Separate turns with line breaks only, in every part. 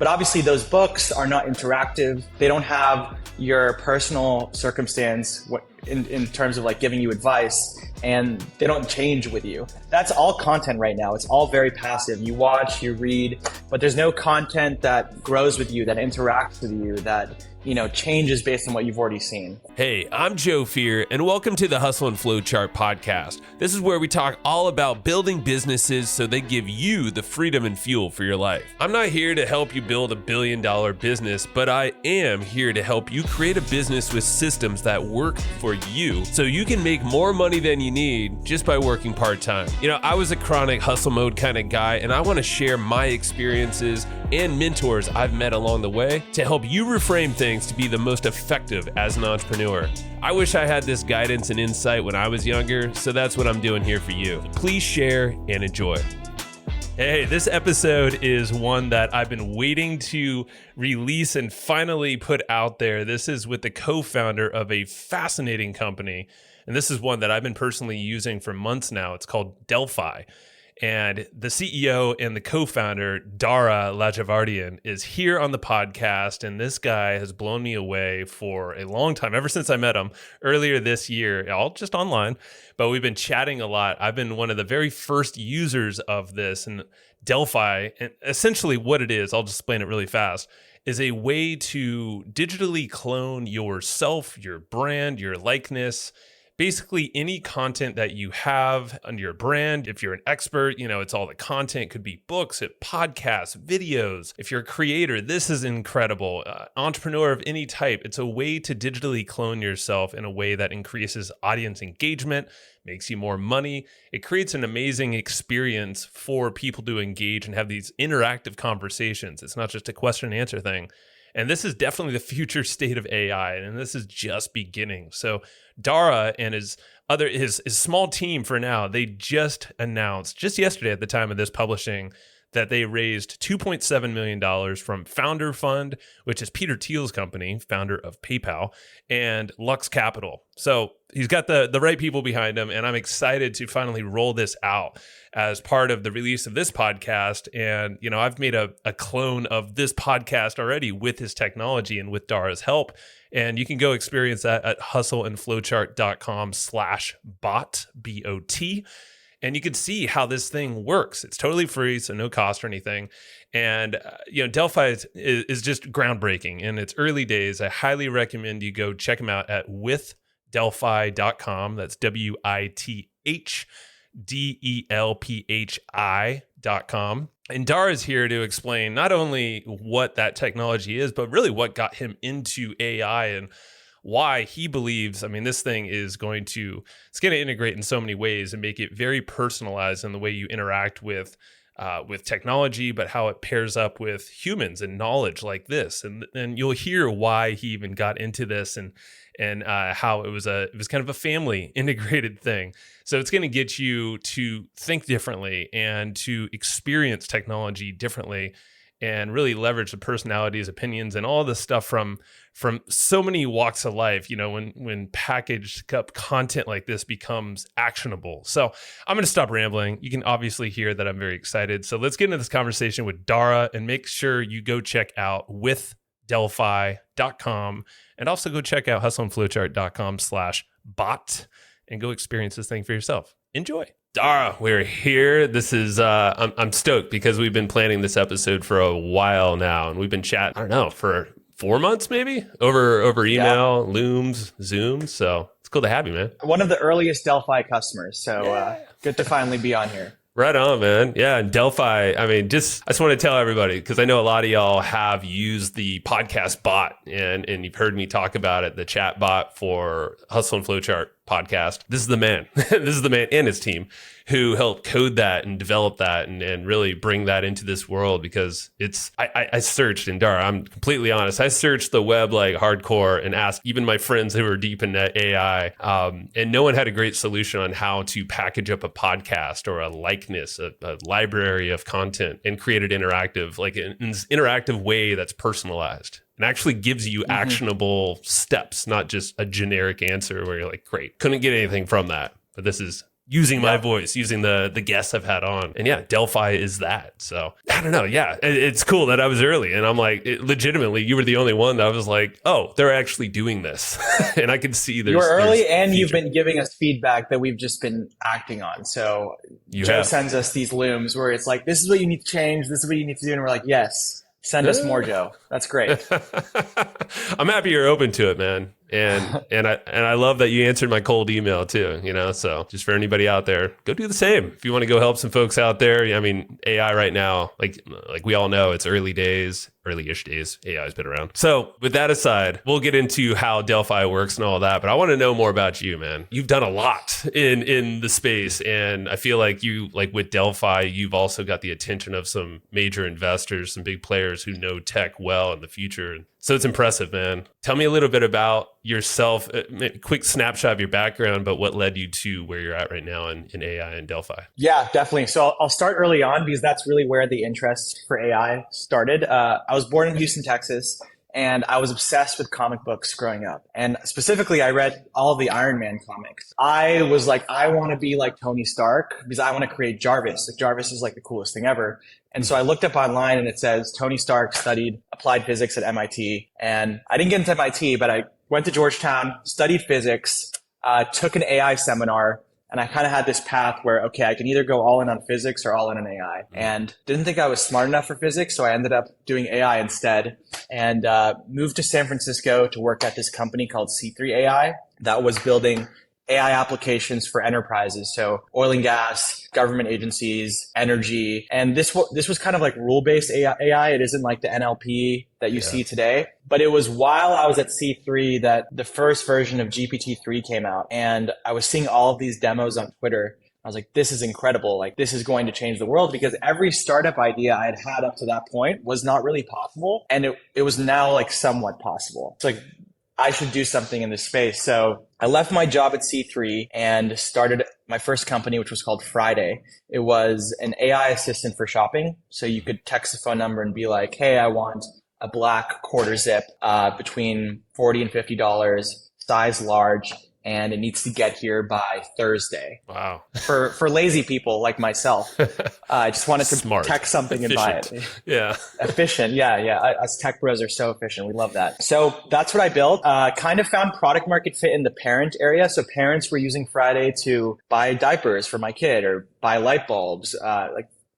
But obviously those books are not interactive. They don't have your personal circumstance in terms of like giving you advice, and they don't change with you. That's all content right now. It's all very passive. You watch, you read, but there's no content that grows with you, that interacts with you, that changes based on what you've already seen.
Hey, I'm Joe Fier, and welcome to the Hustle and Flowchart podcast. This is where we talk all about building businesses so they give you the freedom and fuel for your life. I'm not here to help you build $1 billion business, but I am here to help you create a business with systems that work for you so you can make more money than you need just by working part-time. I was a chronic hustle mode kind of guy, and I want to share my experiences and mentors I've met along the way to help you reframe things to be the most effective as an entrepreneur. I wish I had this guidance and insight when I was younger, so that's what I'm doing here for you. Please share and enjoy. Hey, this episode is one that I've been waiting to release and finally put out there. This is with the co-founder of a fascinating company, and this is one that I've been personally using for months now. It's called Delphi. And the CEO and the co-founder, Dara Ladjevardian, is here on the podcast. And this guy has blown me away for a long time, ever since I met him earlier this year, all just online. But we've been chatting a lot. I've been one of the very first users of this. And Delphi, and essentially what it is, I'll just explain it really fast, is a way to digitally clone yourself, your brand, your likeness, basically any content that you have under your brand. If you're an expert, it's all the content. It could be books, podcasts, videos. If you're a creator, this is incredible. Entrepreneur of any type, it's a way to digitally clone yourself in a way that increases audience engagement, makes you more money. It creates an amazing experience for people to engage and have these interactive conversations. It's not just a question and answer thing. And this is definitely the future state of AI, and this is just beginning. So Dara and his small team for now, they just announced, just yesterday at the time of this publishing, that they raised $2.7 million from Founder Fund, which is Peter Thiel's company, founder of PayPal, and Lux Capital. So he's got the right people behind him, and I'm excited to finally roll this out as part of the release of this podcast. And, I've made a clone of this podcast already with his technology and with Dara's help. And you can go experience that at hustleandflowchart.com/bot, B-O-T. And you can see how this thing works. It's totally free, so no cost or anything. And, Delphi is just groundbreaking in its early days. I highly recommend you go check them out at withdelphi.com. That's WITHDELPHI.com. And Dara is here to explain not only what that technology is, but really what got him into AI and why he believes, this thing is going to integrate in so many ways and make it very personalized in the way you interact with technology, but how it pairs up with humans and knowledge like this. And you'll hear why he even got into this and how it was kind of a family integrated thing. So it's going to get you to think differently and to experience technology differently, and really leverage the personalities, opinions, and all the stuff from so many walks of life, when packaged up content like this becomes actionable. So I'm going to stop rambling. You can obviously hear that I'm very excited. So let's get into this conversation with Dara, and make sure you go check out withdelphi.com, and also go check out hustleandflowchart.com/bot and go experience this thing for yourself. Enjoy. Dara, we're here. This is, I'm stoked because we've been planning this episode for a while now, and we've been chatting, I don't know, for 4 months maybe, over email, Looms, Zoom. So it's cool to have you, man.
One of the earliest Delphi customers. So good to finally be on here.
Right on, man. Yeah, and Delphi, I just want to tell everybody, because I know a lot of y'all have used the podcast bot, and you've heard me talk about it, the chat bot for Hustle and Flowchart podcast. This is the man. This is the man and his team who helped code that and develop that and really bring that into this world, because I searched, and Dara, I'm completely honest, I searched the web like hardcore and asked even my friends who were deep in AI, and no one had a great solution on how to package up a podcast or a likeness, a library of content, and create it interactive, like an interactive way that's personalized and actually gives you actionable steps, not just a generic answer where you're like, great, couldn't get anything from that. But this is using my voice, using the guests I've had on. And yeah, Delphi is that. So I don't know. Yeah, it's cool that I was early. And I'm like, legitimately, you were the only one that I was like, oh, they're actually doing this. And I can see there's.
You were early and you've been giving us feedback that we've just been acting on. So Joe sends us these looms where it's like, this is what you need to change. This is what you need to do. And we're like, yes, send us more, Joe. That's great.
I'm happy you're open to it, man. And I love that you answered my cold email too, so just for anybody out there, go do the same. If you want to go help some folks out there, I mean, AI right now, like we all know, it's early-ish days. AI has been around. So with that aside, we'll get into how Delphi works and all that, but I want to know more about you, man. You've done a lot in the space, and I feel like with Delphi, you've also got the attention of some major investors, some big players who know tech well in the future. So it's impressive, man. Tell me a little bit about yourself, a quick snapshot of your background, but what led you to where you're at right now in AI and Delphi?
Yeah, definitely. So I'll start early on because that's really where the interest for AI started. I was born in Houston, Texas, and I was obsessed with comic books growing up. And specifically, I read all of the Iron Man comics. I was like, I want to be like Tony Stark because I want to create Jarvis. Like, Jarvis is like the coolest thing ever. And so I looked up online and it says Tony Stark studied applied physics at MIT. And I didn't get into MIT, but I went to Georgetown, studied physics, took an AI seminar. And I kind of had this path where, okay, I can either go all in on physics or all in on AI. And didn't think I was smart enough for physics, so I ended up doing AI instead and moved to San Francisco to work at this company called C3 AI that was building AI applications for enterprises. So oil and gas, government agencies, energy. And this was kind of like rule-based AI. It isn't like the NLP that you see today. But it was while I was at C3 that the first version of GPT-3 came out. And I was seeing all of these demos on Twitter. I was like, this is incredible. Like, this is going to change the world, because every startup idea I had up to that point was not really possible. And it was now like somewhat possible. It's like, I should do something in this space. So I left my job at C3 and started my first company, which was called Friday. It was an AI assistant for shopping. So you could text a phone number and be like, hey, I want a black quarter zip between $40 and $50, size large, and it needs to get here by Thursday.
Wow.
For lazy people like myself. I just wanted to text something and buy it.
Yeah.
Efficient. Yeah. Us tech bros are so efficient. We love that. So that's what I built. Kind of found product market fit in the parent area. So parents were using Friday to buy diapers for my kid or buy light bulbs,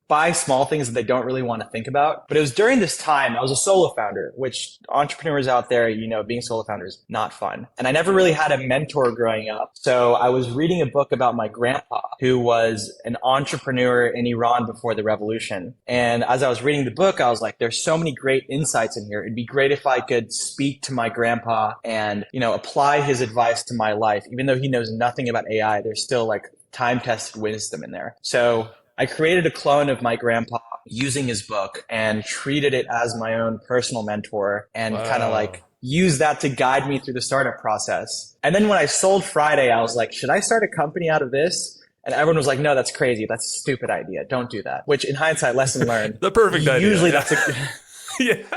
buy small things that they don't really want to think about. But it was during this time, I was a solo founder, which entrepreneurs out there, being a solo founder is not fun. And I never really had a mentor growing up. So I was reading a book about my grandpa, who was an entrepreneur in Iran before the revolution. And as I was reading the book, I was like, there's so many great insights in here. It'd be great if I could speak to my grandpa and, apply his advice to my life. Even though he knows nothing about AI, there's still like time-tested wisdom in there. So I created a clone of my grandpa using his book and treated it as my own personal mentor and kind of like used that to guide me through the startup process. And then when I sold Friday, I was like, should I start a company out of this? And everyone was like, no, that's crazy. That's a stupid idea. Don't do that. Which in hindsight, lesson learned.
The perfect idea.
Usually that's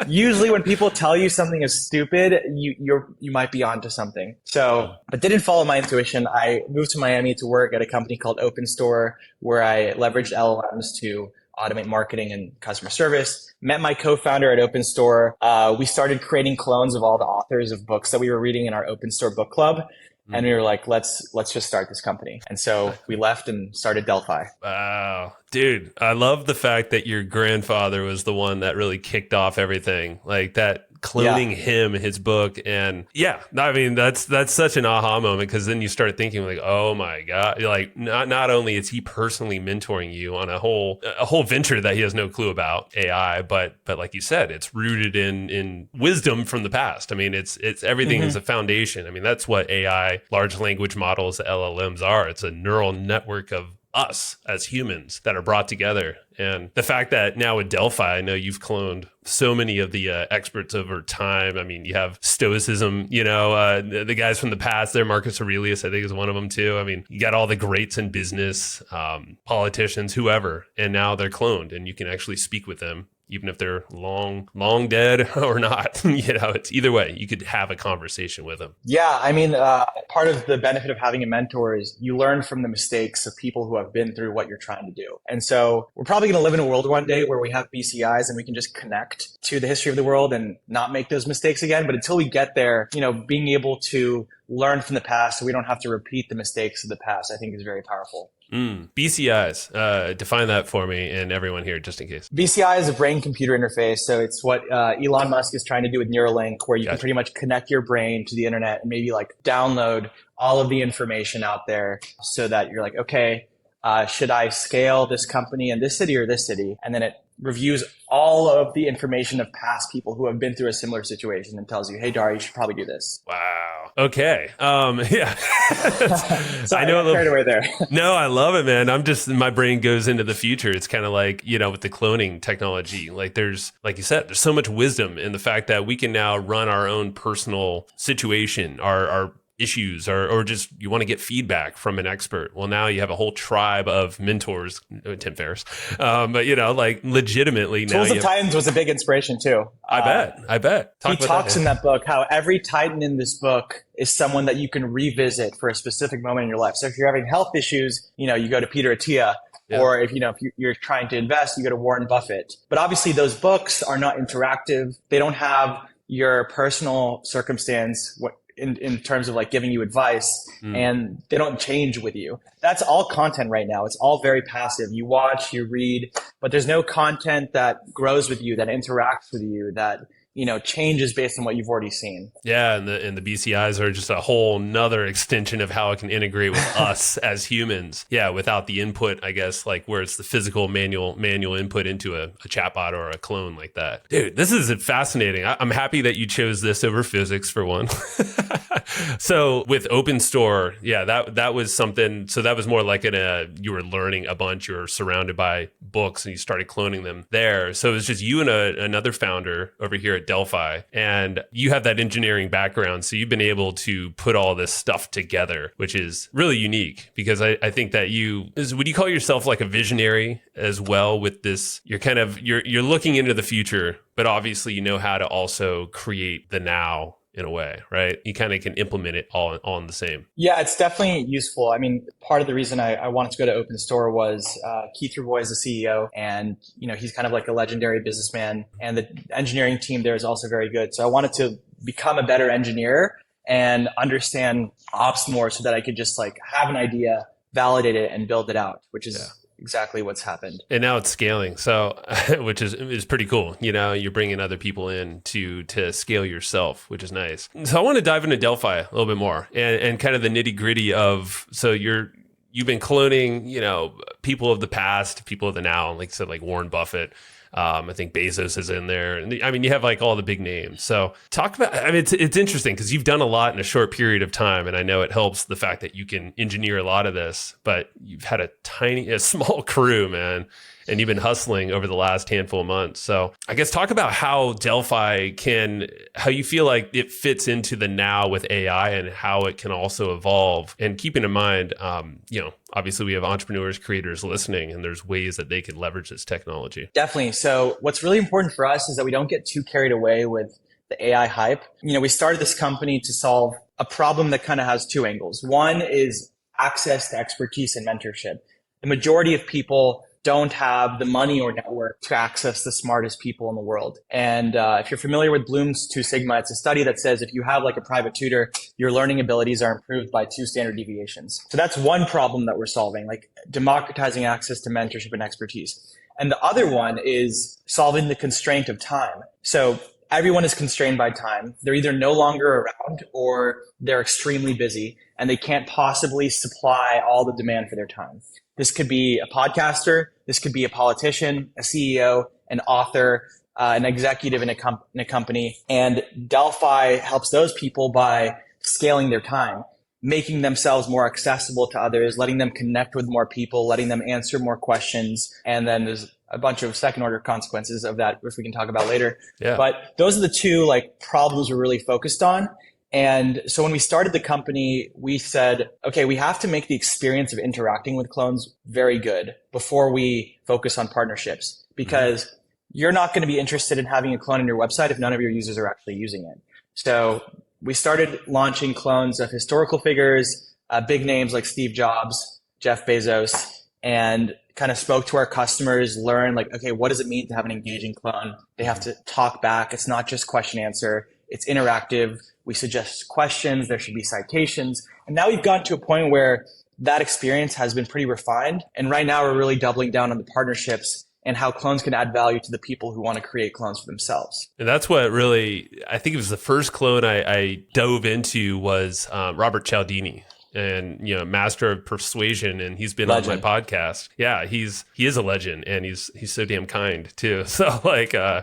Usually when people tell you something is stupid, you might be onto something. So, but didn't follow my intuition. I moved to Miami to work at a company called Open Store, where I leveraged LLMs to automate marketing and customer service. Met my co-founder at Open Store. We started creating clones of all the authors of books that we were reading in our Open Store book club. And we were like, let's just start this company. And so we left and started Delphi.
Wow. Dude, I love the fact that your grandfather was the one that really kicked off everything. Like that cloning him, his book. And I mean, that's such an aha moment, because then you start thinking like, oh my God, like not only is he personally mentoring you on a whole venture that he has no clue about AI, but like you said, it's rooted in wisdom from the past. I mean, it's everything is a foundation. I mean, that's what AI, large language models, LLMs are. It's a neural network of us as humans that are brought together. And the fact that now with Delphi, I know you've cloned so many of the experts over time. I mean, you have Stoicism, the guys from the past there, Marcus Aurelius, I think is one of them too. I mean, you got all the greats in business, politicians, whoever, and now they're cloned and you can actually speak with them even if they're long dead or not. It's either way, you could have a conversation with them.
Yeah, I mean, part of the benefit of having a mentor is you learn from the mistakes of people who have been through what you're trying to do. And so we're probably going to live in a world one day where we have BCIs and we can just connect to the history of the world and not make those mistakes again. But until we get there, being able to learn from the past so we don't have to repeat the mistakes of the past, I think is very powerful.
BCIs, define that for me and everyone here, just in case.
BCI is a brain-computer interface. So it's what Elon Musk is trying to do with Neuralink, where you can pretty much connect your brain to the internet and maybe like download all of the information out there so that you're like, okay, should I scale this company in this city or this city? And then it reviews all of the information of past people who have been through a similar situation and tells you, hey, Dara, you should probably do this.
Wow. Okay. Yeah.
So I know a little right away there.
No, I love it, man. My brain goes into the future. It's kind of like, with the cloning technology, like like you said, there's so much wisdom in the fact that we can now run our own personal situation, our issues, or just you want to get feedback from an expert. Well, now you have a whole tribe of mentors, Tim Ferriss. But like legitimately now.
Tools of Titans was a big inspiration too.
I bet.
He talks in that book how every Titan in this book is someone that you can revisit for a specific moment in your life. So if you're having health issues, you go to Peter Attia. Yeah. Or if you're trying to invest, you go to Warren Buffett. But obviously those books are not interactive. They don't have your personal circumstance in terms of like giving you advice, and they don't change with you. That's all content right now. It's all very passive. You watch, you read, but there's no content that grows with you, that interacts with you, that changes based on what you've already seen. Yeah,
and the BCIs are just a whole nother extension of how it can integrate with us as humans. Yeah, without the input, I guess, like where it's the physical manual input into a chatbot or a clone like that. Dude, this is fascinating. I'm happy that you chose this over physics for one. So with Open Store, yeah, that was something. So that was more like you were learning a bunch. You were surrounded by books and you started cloning them there. So it was just you and another founder over here at Delphi, and you have that engineering background. So you've been able to put all this stuff together, which is really unique because I think that would you call yourself like a visionary as well with this? You're looking into the future, but obviously you know how to also create the now in a way, right? You kind of can implement it all in the same.
Yeah, it's definitely useful. I mean, part of the reason I wanted to go to Open Store was Keith Roy is the CEO, and he's kind of like a legendary businessman, and the engineering team there is also very good. So I wanted to become a better engineer and understand ops more so that I could just like have an idea, validate it, and build it out, which is exactly what's happened.
And now it's scaling. So, which is pretty cool. You're bringing other people in to scale yourself, which is nice. So I want to dive into Delphi a little bit more and kind of the nitty gritty of, so you've been cloning, people of the past, people of the now, like said, like Warren Buffett. I think Bezos is in there. And you have like all the big names. So talk about, it's interesting because you've done a lot in a short period of time. And I know it helps the fact that you can engineer a lot of this, but you've had a small crew, man. And you've been hustling over the last handful of months. So I guess talk about how Delphi how you feel like it fits into the now with AI and how it can also evolve. And keeping in mind, obviously we have entrepreneurs, creators listening, and there's ways that they can leverage this technology.
Definitely. So what's really important for us is that we don't get too carried away with the AI hype. We started this company to solve a problem that kind of has two angles. One is access to expertise and mentorship. The majority of people don't have the money or network to access the smartest people in the world. And if you're familiar with Bloom's 2 Sigma, it's a study that says if you have like a private tutor, your learning abilities are improved by 2 standard deviations. So that's one problem that we're solving, like democratizing access to mentorship and expertise. And the other one is solving the constraint of time. So everyone is constrained by time. They're either no longer around or they're extremely busy and they can't possibly supply all the demand for their time. This could be a podcaster. This could be a politician, a CEO, an author, an executive in a company. And Delphi helps those people by scaling their time, making themselves more accessible to others, letting them connect with more people, letting them answer more questions. And then there's a bunch of second order consequences of that, which we can talk about later.
Yeah.
But those are the two problems we're really focused on. And so when we started the company, we said, okay, we have to make the experience of interacting with clones very good before we focus on partnerships, because you're not going to be interested in having a clone on your website if none of your users are actually using it. So we started launching clones of historical figures, big names like Steve Jobs, Jeff Bezos, and kind of spoke to our customers, learned like, okay, what does it mean to have an engaging clone? They have to talk back. It's not just question answer. It's interactive. We suggest questions. There should be citations. And now we've gotten to a point where that experience has been pretty refined. And right now we're really doubling down on the partnerships and how clones can add value to the people who want to create clones for themselves.
And that's what really, I think it was the first clone I dove into was Robert Cialdini. And, master of persuasion, and he's been legend. On my podcast. Yeah, he is a legend, and he's so damn kind too. So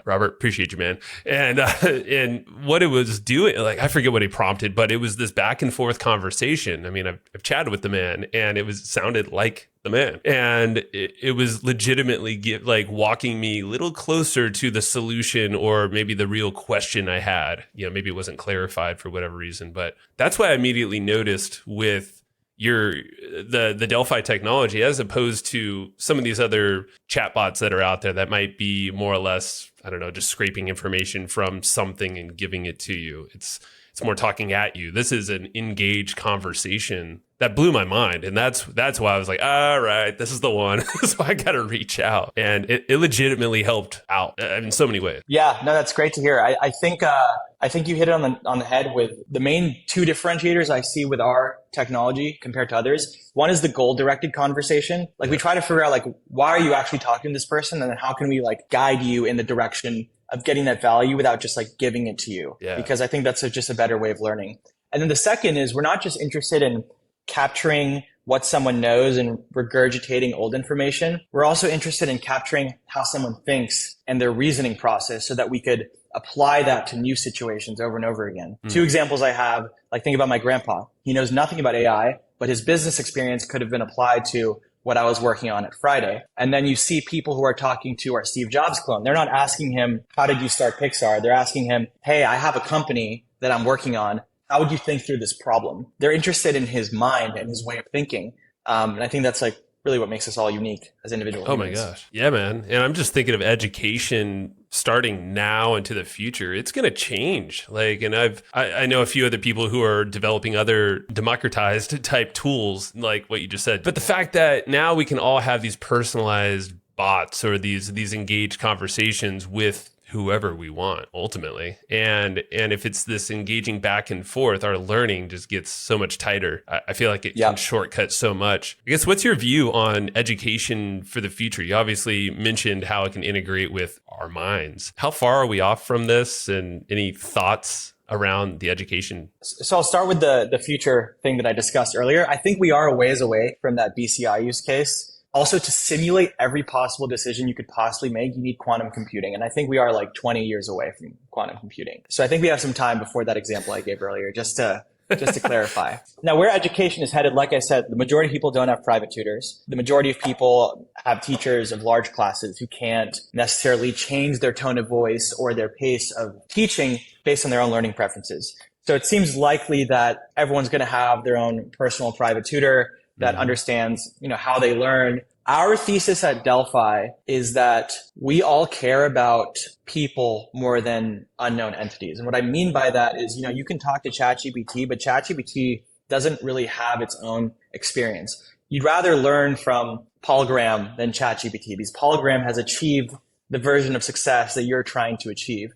Robert, appreciate you, man. And what it was doing, I forget what he prompted, but it was this back and forth conversation. I mean, I've chatted with the man, and it sounded like the man, and it was legitimately walking me a little closer to the solution, or maybe the real question I had. Maybe it wasn't clarified for whatever reason, but that's why I immediately noticed with the Delphi technology, as opposed to some of these other chatbots that are out there that might be more or less, I don't know, just scraping information from something and giving it to you. It's more talking at you. This is an engaged conversation that blew my mind. And that's why I was like, all right, this is the one. So I got to reach out. And it legitimately helped out in so many ways.
Yeah, no, that's great to hear. I think you hit it on the head with the main two differentiators I see with our technology compared to others. One is the goal-directed conversation. We try to figure out why are you actually talking to this person? And then how can we guide you in the direction of getting that value without just giving it to you?
Yeah.
Because I think that's just a better way of learning. And then the second is we're not just interested in capturing what someone knows and regurgitating old information. We're also interested in capturing how someone thinks and their reasoning process so that we could apply that to new situations over and over again. Two examples I have, think about my grandpa. He knows nothing about AI, but his business experience could have been applied to what I was working on at Friday. And then you see people who are talking to our Steve Jobs clone. They're not asking him, how did you start Pixar? They're asking him, hey, I have a company that I'm working on. How would you think through this problem? They're interested in his mind and his way of thinking. And I think that's really what makes us all unique as individuals.
Oh my gosh. Yeah, man. And I'm just thinking of education starting now into the future. It's going to change. And I know a few other people who are developing other democratized type tools, like what you just said. But the fact that now we can all have these personalized bots or these engaged conversations with whoever we want ultimately. And if it's this engaging back and forth, our learning just gets so much tighter. I feel like it can shortcut so much. I guess, what's your view on education for the future? You obviously mentioned how it can integrate with our minds. How far are we off from this, and any thoughts around the education?
So I'll start with the future thing that I discussed earlier. I think we are a ways away from that BCI use case. Also, to simulate every possible decision you could possibly make, you need quantum computing. And I think we are 20 years away from quantum computing. So I think we have some time before that example I gave earlier, just to clarify. Now, where education is headed, like I said, the majority of people don't have private tutors. The majority of people have teachers of large classes who can't necessarily change their tone of voice or their pace of teaching based on their own learning preferences. So it seems likely that everyone's going to have their own personal private tutor that understands, how they learn. Our thesis at Delphi is that we all care about people more than unknown entities. And what I mean by that is, you can talk to ChatGPT, but ChatGPT doesn't really have its own experience. You'd rather learn from Paul Graham than ChatGPT, because Paul Graham has achieved the version of success that you're trying to achieve.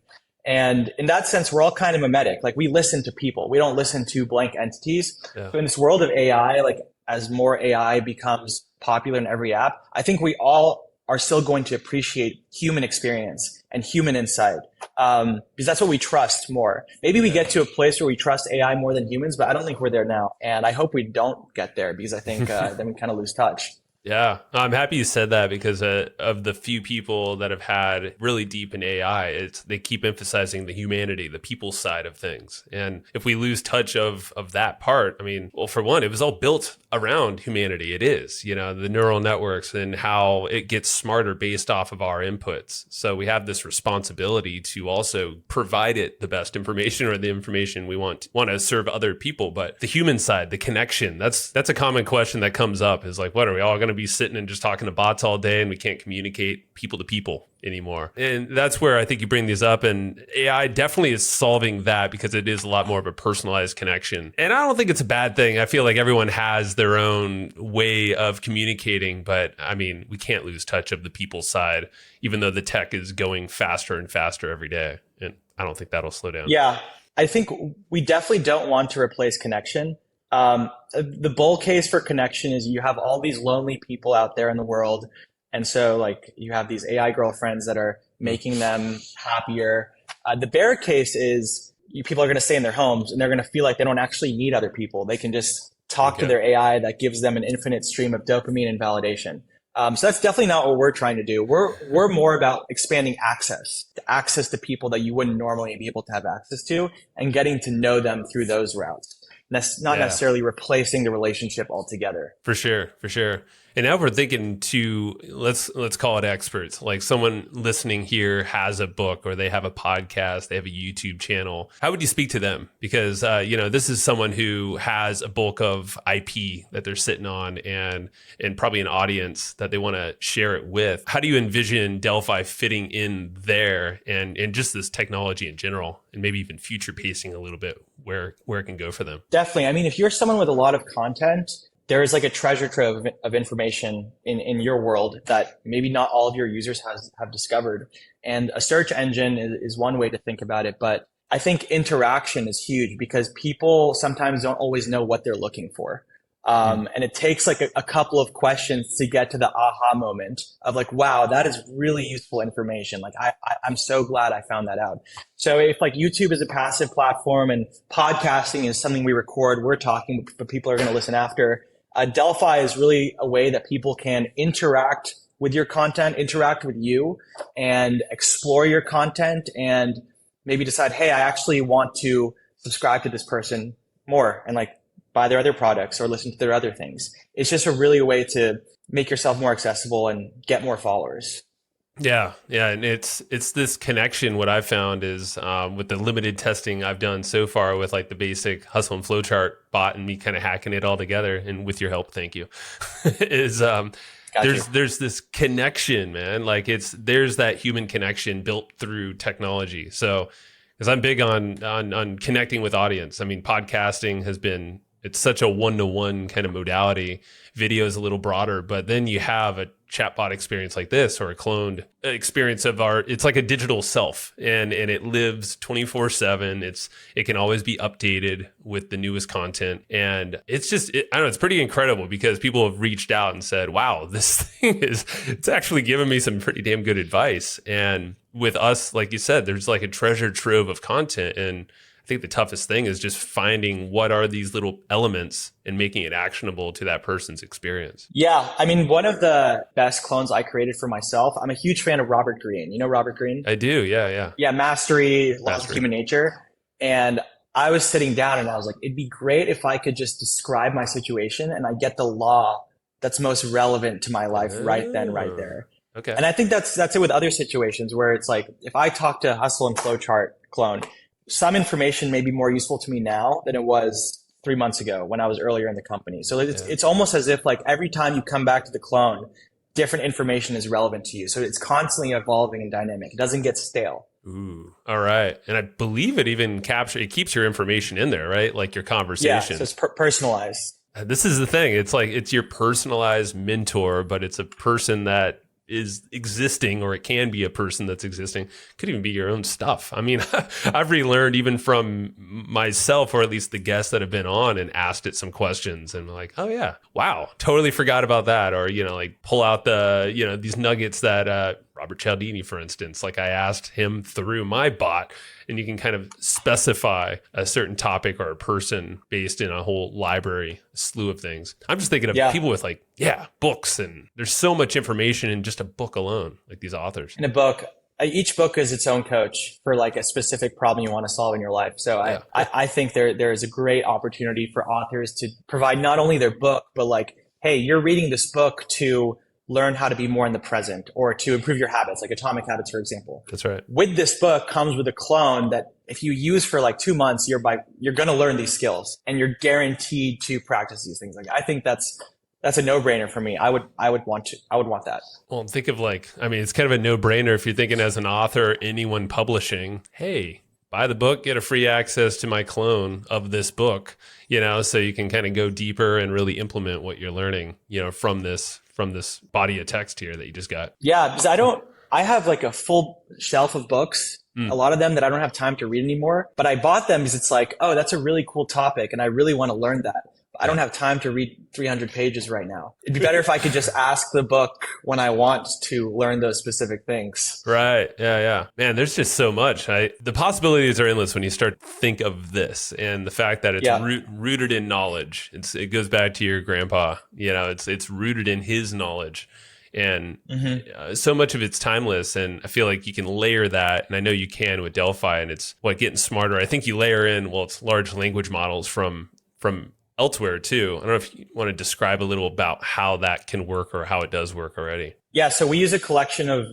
And in that sense, we're all kind of mimetic. We listen to people. We don't listen to blank entities. Yeah. So in this world of AI, as more AI becomes popular in every app, I think we all are still going to appreciate human experience and human insight, because that's what we trust more. Maybe we get to a place where we trust AI more than humans, but I don't think we're there now. And I hope we don't get there, because I think then we kind of lose touch.
Yeah, I'm happy you said that, because of the few people that have had really deep in AI, they keep emphasizing the humanity, the people side of things. And if we lose touch of that part, for one, it was all built around humanity. It is, the neural networks and how it gets smarter based off of our inputs. So we have this responsibility to also provide it the best information, or the information we want to serve other people. But the human side, the connection, that's a common question that comes up, is what are we all going to be sitting and just talking to bots all day, and we can't communicate people to people anymore. And that's where I think you bring these up, and AI definitely is solving that because it is a lot more of a personalized connection. And I don't think it's a bad thing. I feel like everyone has their own way of communicating, but I mean, we can't lose touch of the people side, even though the tech is going faster and faster every day. And I don't think that'll slow down.
Yeah, I think we definitely don't want to replace connection. The bull case for connection is you have all these lonely people out there in the world. And so like you have these AI girlfriends that are making them happier. The bear case is people are going to stay in their homes and they're going to feel like they don't actually need other people. They can just talk to their AI that gives them an infinite stream of dopamine and validation. So that's definitely not what we're trying to do. We're more about expanding access to people that you wouldn't normally be able to have access to and getting to know them through those routes. That's not necessarily replacing the relationship altogether.
For sure. And now we're thinking to let's call it experts. Like someone listening here has a book or they have a podcast, they have a YouTube channel. How would you speak to them? Because this is someone who has a bulk of IP that they're sitting on and probably an audience that they want to share it with. How do you envision Delphi fitting in there and just this technology in general, and maybe even future pacing a little bit where it can go for them?
Definitely. I mean, if you're someone with a lot of content, there is like a treasure trove of information in your world that maybe not all of your users have discovered. And a search engine is one way to think about it. But I think interaction is huge because people sometimes don't always know what they're looking for. And it takes like a couple of questions to get to the aha moment of like, wow, that is really useful information. Like I'm so glad I found that out. So if like YouTube is a passive platform and podcasting is something we record, we're talking, but people are going to listen after. Delphi is really a way that people can interact with your content, interact with you, and explore your content and maybe decide, hey, I actually want to subscribe to this person more and like buy their other products or listen to their other things. It's just a really way to make yourself more accessible and get more followers.
Yeah. And it's this connection. What I've found is with the limited testing I've done so far with like the basic Hustle and Flowchart bot and me kind of hacking it all together, and with your help, thank you, is there's this connection, man. Like there's that human connection built through technology. So because I'm big on connecting with audience. I mean, podcasting it's such a one-to-one kind of modality. Video is a little broader, but then you have a chatbot experience like this or a cloned experience of it's like a digital self and it lives 24/7. It can always be updated with the newest content. And it's just, I don't know, it's pretty incredible because people have reached out and said, wow, this thing it's actually given me some pretty damn good advice. And with us, like you said, there's like a treasure trove of content. And I think the toughest thing is just finding what are these little elements and making it actionable to that person's experience.
Yeah. I mean, one of the best clones I created for myself, I'm a huge fan of Robert Greene. You know Robert Greene?
I do. Yeah.
Yeah. Mastery, Laws of Human Nature. And I was sitting down and I was like, it'd be great if I could just describe my situation and I get the law that's most relevant to my life right then, right there.
Okay.
And I think that's it with other situations where it's like, if I talk to Hustle and Flowchart clone, some information may be more useful to me now than it was 3 months ago when I was earlier in the company. So it's almost as if like every time you come back to the clone, different information is relevant to you. So it's constantly evolving and dynamic. It doesn't get stale.
Ooh, all right. And I believe it even it keeps your information in there, right? Like your conversation.
Yeah, so it's personalized.
This is the thing. It's like it's your personalized mentor, but it's a person that is existing, or it can be a person that's existing. Could even be your own stuff. I mean, I've relearned even from myself, or at least the guests that have been on and asked it some questions, and I'm like, oh yeah, wow, totally forgot about that. Or, like pull out the, these nuggets that Robert Cialdini, for instance, like I asked him through my bot, and you can kind of specify a certain topic or a person based in a whole library, a slew of things. I'm just thinking of people with books, and there's so much information in just a book alone, like these authors.
In a book, each book is its own coach for like a specific problem you want to solve in your life. So I think there is a great opportunity for authors to provide not only their book, but like, hey, you're reading this book to learn how to be more in the present or to improve your habits, like Atomic Habits, for example.
That's right.
With this book comes with a clone that if you use for like 2 months, you're going to learn these skills and you're guaranteed to practice these things. Like, I think that's that's a no-brainer for me. I would want that.
Well, think of it's kind of a no-brainer if you're thinking as an author, anyone publishing, hey, buy the book, get a free access to my clone of this book, so you can kind of go deeper and really implement what you're learning, from this body of text here that you just got.
Yeah, because I have like a full shelf of books, a lot of them that I don't have time to read anymore, but I bought them because it's like, oh, that's a really cool topic and I really want to learn that. I don't have time to read 300 pages right now. It'd be better if I could just ask the book when I want to learn those specific things.
Right. Yeah. Man, there's just so much. The possibilities are endless when you start to think of this, and the fact that it's rooted in knowledge. It goes back to your grandpa. It's rooted in his knowledge. And so much of it's timeless, and I feel like you can layer that, and I know you can with Delphi, and it's getting smarter. I think you layer in, it's large language models from elsewhere too. I don't know if you want to describe a little about how that can work or how it does work already.
Yeah, so we use a collection of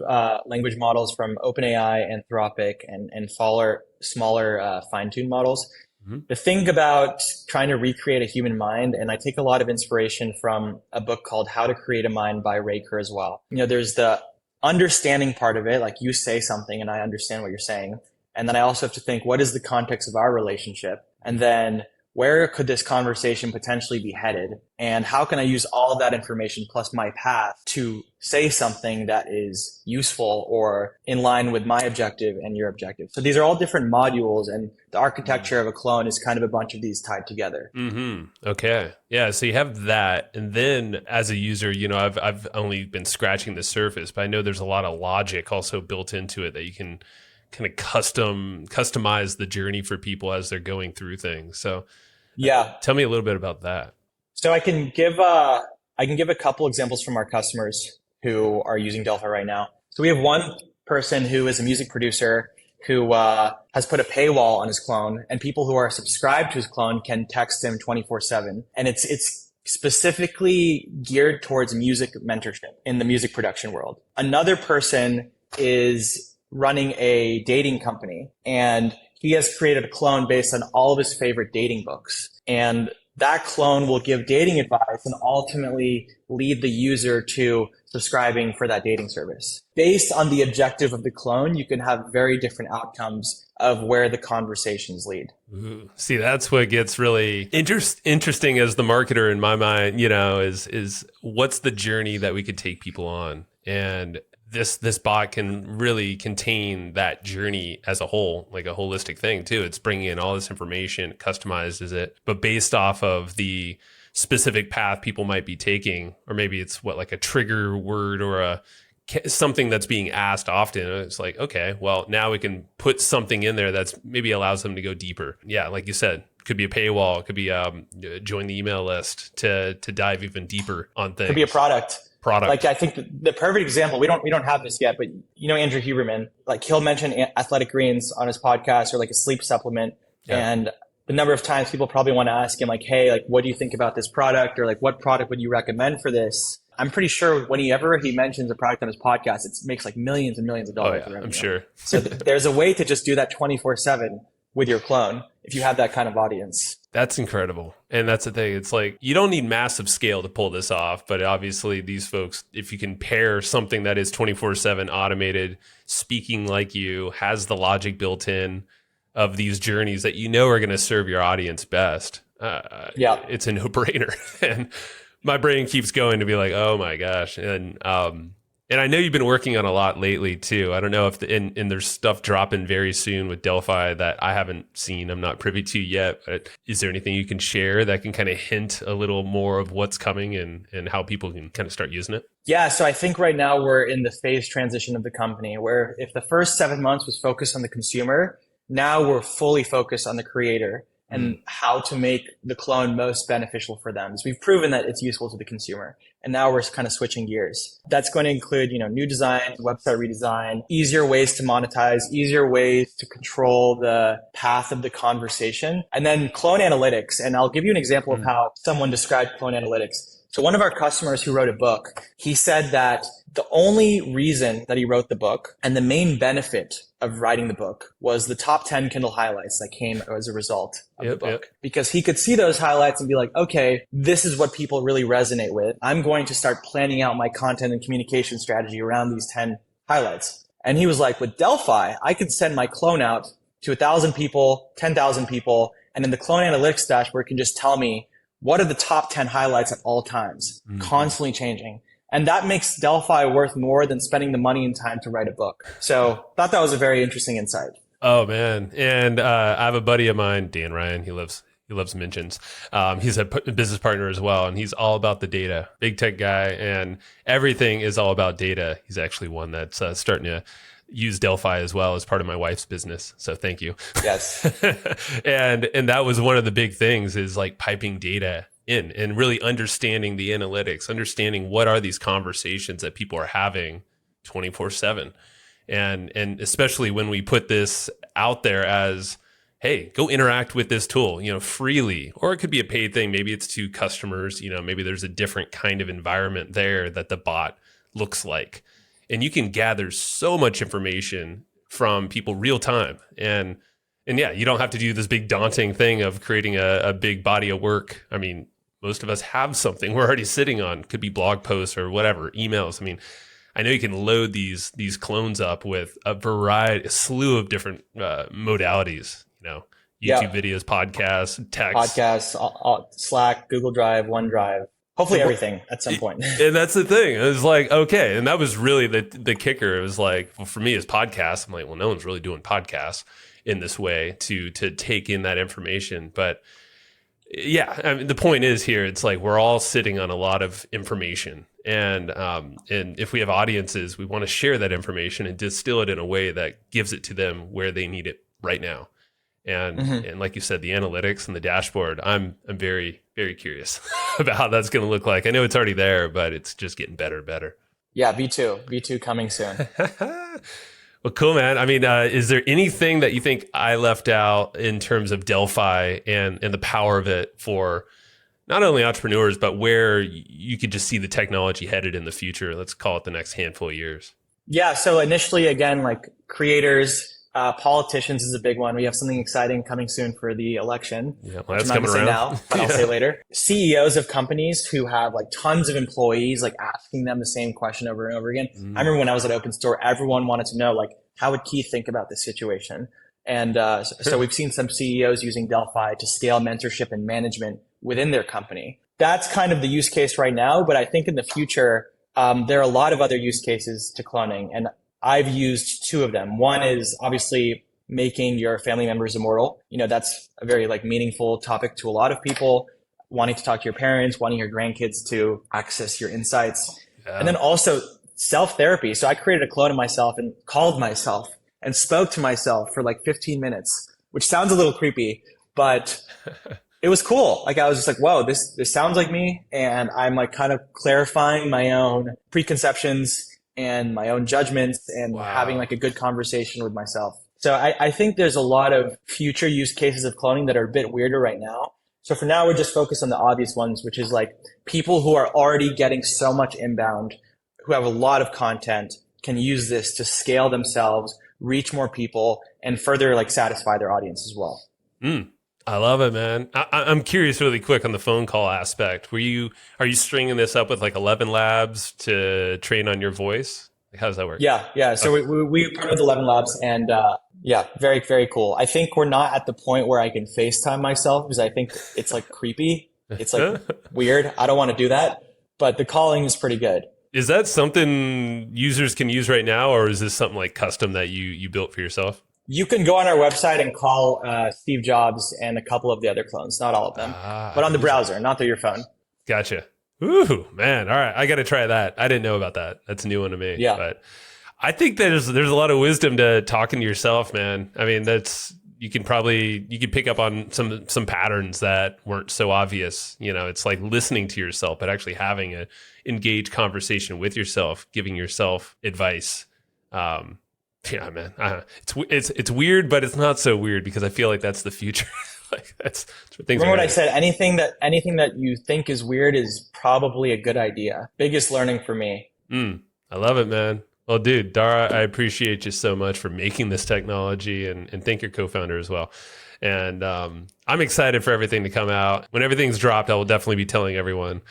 language models from OpenAI, Anthropic, and smaller fine-tuned models. Mm-hmm. The thing about trying to recreate a human mind, and I take a lot of inspiration from a book called How to Create a Mind by Ray Kurzweil. There's the understanding part of it, like you say something and I understand what you're saying. And then I also have to think, what is the context of our relationship? And then where could this conversation potentially be headed? And how can I use all of that information plus my path to say something that is useful or in line with my objective and your objective? So these are all different modules, and the architecture of a clone is kind of a bunch of these tied together.
Mm-hmm. Okay. Yeah. So you have that. And then as a user, I've only been scratching the surface, but I know there's a lot of logic also built into it that you can kind of customize the journey for people as they're going through things. So tell me a little bit about that.
So I can give a couple examples from our customers who are using Delphi right now. So we have one person who is a music producer who has put a paywall on his clone, and people who are subscribed to his clone can text him 24/7. And it's specifically geared towards music mentorship in the music production world. Another person is running a dating company, and he has created a clone based on all of his favorite dating books. And that clone will give dating advice and ultimately lead the user to subscribing for that dating service. Based on the objective of the clone, you can have very different outcomes of where the conversations lead.
Ooh. See, that's what gets really interesting as the marketer in my mind, is what's the journey that we could take people on? And this bot can really contain that journey as a whole, like a holistic thing too. It's bringing in all this information, customizes it, but based off of the specific path people might be taking, or maybe it's like a trigger word or something that's being asked often. It's like, okay, well, now we can put something in there that's maybe allows them to go deeper. Yeah, like you said, could be a paywall, it could be join the email list to dive even deeper on things.
Could be a product.
Like
I think the perfect example, we don't have this yet, but Andrew Huberman, like he'll mention Athletic Greens on his podcast or like a sleep supplement. Yeah. And the number of times people probably want to ask him like, hey, like, what do you think about this product? Or like, what product would you recommend for this? I'm pretty sure whenever he mentions a product on his podcast, it makes like millions and millions of dollars.
Oh, yeah, I'm sure.
So there's a way to just do that 24/7 with your clone if you have that kind of audience.
That's incredible. And that's the thing. It's like, you don't need massive scale to pull this off, but obviously these folks, if you can pair something that is 24/7 automated, speaking like you, has the logic built in of these journeys that are going to serve your audience best, it's a no-brainer. And my brain keeps going to be like, oh my gosh. And I know you've been working on a lot lately too. I don't know if and there's stuff dropping very soon with Delphi that I haven't seen. I'm not privy to yet. But is there anything you can share that can kind of hint a little more of what's coming and how people can kind of start using it?
Yeah. So I think right now we're in the phase transition of the company where if the first 7 months was focused on the consumer, now we're fully focused on the creator and how to make the clone most beneficial for them. So we've proven that it's useful to the consumer. And now we're kind of switching gears. That's going to include, new design, website redesign, easier ways to monetize, easier ways to control the path of the conversation, and then clone analytics. And I'll give you an example of how someone described clone analytics. So one of our customers who wrote a book, he said that the only reason that he wrote the book and the main benefit of writing the book was the top 10 Kindle highlights that came as a result of the book. Because he could see those highlights and be like, okay, this is what people really resonate with. I'm going to start planning out my content and communication strategy around these 10 highlights. And he was like, with Delphi, I could send my clone out to 1,000 people, 10,000 people, and then the clone analytics dashboard can just tell me what are the top 10 highlights at all times, constantly changing. And that makes Delphi worth more than spending the money and time to write a book. So thought that was a very interesting insight.
Oh man. And I have a buddy of mine, Dan Ryan, he loves mentions. He's a business partner as well, and he's all about the data, big tech guy, and everything is all about data. He's actually one that's starting to use Delphi as well as part of my wife's business. So thank you.
Yes.
and that was one of the big things, is like piping data in and really understanding the analytics, understanding what are these conversations that people are having 24/7. And especially when we put this out there as, hey, go interact with this tool, freely, or it could be a paid thing. Maybe it's to customers, maybe there's a different kind of environment there that the bot looks like. And you can gather so much information from people real time. And yeah, you don't have to do this big daunting thing of creating a big body of work. I mean, most of us have something we're already sitting on. Could be blog posts or whatever, emails. I mean, I know you can load these clones up with a slew of different modalities, YouTube videos, podcasts, text.
Slack, Google Drive, OneDrive. Hopefully everything at some point.
And that's the thing. It was like, okay. And that was really the kicker. It was like, well, for me as podcasts, I'm like, well, no one's really doing podcasts in this way to take in that information. But yeah, I mean, the point is here, it's like we're all sitting on a lot of information. And if we have audiences, we want to share that information and distill it in a way that gives it to them where they need it right now. And like you said, the analytics and the dashboard, I'm very, very curious about how that's going to look like. I know it's already there, but it's just getting better and better.
Yeah, V2 coming soon.
Well, cool, man. I mean, is there anything that you think I left out in terms of Delphi and the power of it for not only entrepreneurs, but where you could just see the technology headed in the future? Let's call it the next handful of years.
Yeah. So initially, again, like creators, politicians is a big one. We have something exciting coming soon for the election.
Yeah, well, that's
I'm not
coming
going to say
around.
now, but I'll say later. CEOs of companies who have like tons of employees, like asking them the same question over and over again. I remember when I was at Open Store, everyone wanted to know, like, how would Keith think about this situation? And so we've seen some CEOs using Delphi to scale mentorship and management within their company. That's kind of the use case right now, but I think in the future, there are a lot of other use cases to cloning, and I've used two of them. One is obviously making your family members immortal. That's a very like meaningful topic to a lot of people, wanting to talk to your parents, wanting your grandkids to access your insights. Yeah. And then also self-therapy. So I created a clone of myself and called myself and spoke to myself for like 15 minutes, which sounds a little creepy, but it was cool. Like I was just like, whoa, this sounds like me. And I'm like kind of clarifying my own preconceptions and my own judgments and having like a good conversation with myself. So I think there's a lot of future use cases of cloning that are a bit weirder right now. So for now, we're just focused on the obvious ones, which is like people who are already getting so much inbound, who have a lot of content, can use this to scale themselves, reach more people, and further like satisfy their audience as well.
I love it, man. I'm curious really quick on the phone call aspect. Are you stringing this up with like 11 Labs to train on your voice? Like, how does that work?
Yeah. So we partner with 11 Labs and very, very cool. I think we're not at the point where I can FaceTime myself because I think it's like creepy. It's like weird. I don't want to do that, but the calling is pretty good.
Is that something users can use right now, or is this something like custom that you built for yourself?
You can go on our website and call Steve Jobs and a couple of the other clones, not all of them, but on the browser, not through your phone. Gotcha.
Ooh, man. All right. I got to try that. I didn't know about that. That's a new one to me.
Yeah.
But I think there's a lot of wisdom to talking to yourself, man. I mean, you can pick up on some patterns that weren't so obvious. It's like listening to yourself, but actually having a engaged conversation with yourself, giving yourself advice. Yeah, man. It's weird, but it's not so weird because I feel like that's the future. Like that's what things
Remember
are
what I
headed.
said? Anything that you think is weird is probably a good idea. Biggest learning for me.
I love it, man. Well, dude, Dara, I appreciate you so much for making this technology, and thank your co-founder as well. And I'm excited for everything to come out. When everything's dropped, I will definitely be telling everyone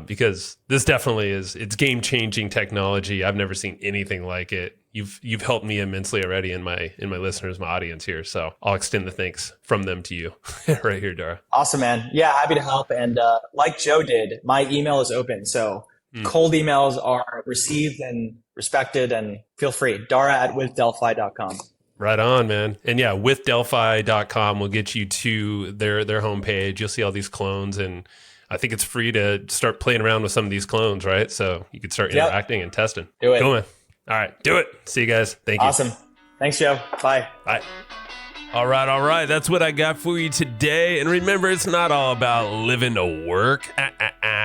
because this definitely it's game-changing technology. I've never seen anything like it. You've helped me immensely already in my listeners, my audience here. So I'll extend the thanks from them to you right here, Dara.
Awesome, man. Yeah, happy to help. And like Joe did, my email is open. So cold emails are received and respected, and feel free. Dara@withdelphi.com.
Right on, man. And yeah, with Delphi.com will get you to their homepage. You'll see all these clones, and I think it's free to start playing around with some of these clones, right? So you could start interacting and testing.
Do it.
Cool, man. All right, do it. See you guys. Thank you.
Awesome. Thanks, Joe. Bye.
Bye. All right. That's what I got for you today. And remember, it's not all about living to work.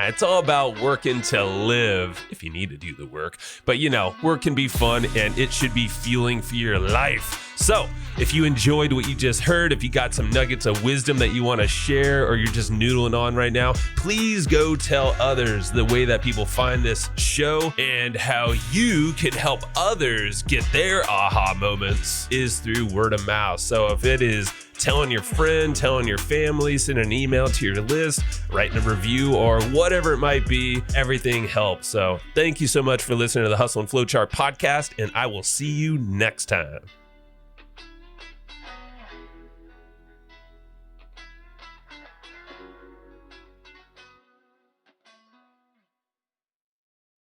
It's all about working to live, if you need to do the work. But work can be fun, and it should be fueling for your life. So if you enjoyed what you just heard, if you got some nuggets of wisdom that you want to share, or you're just noodling on right now, please go tell others the way that people find this show and how you can help others get their aha moments is through word of mouth. So if it is telling your friend, telling your family, sending an email to your list, writing a review, or whatever it might be, everything helps. So thank you so much for listening to the Hustle and Flowchart podcast, and I will see you next time.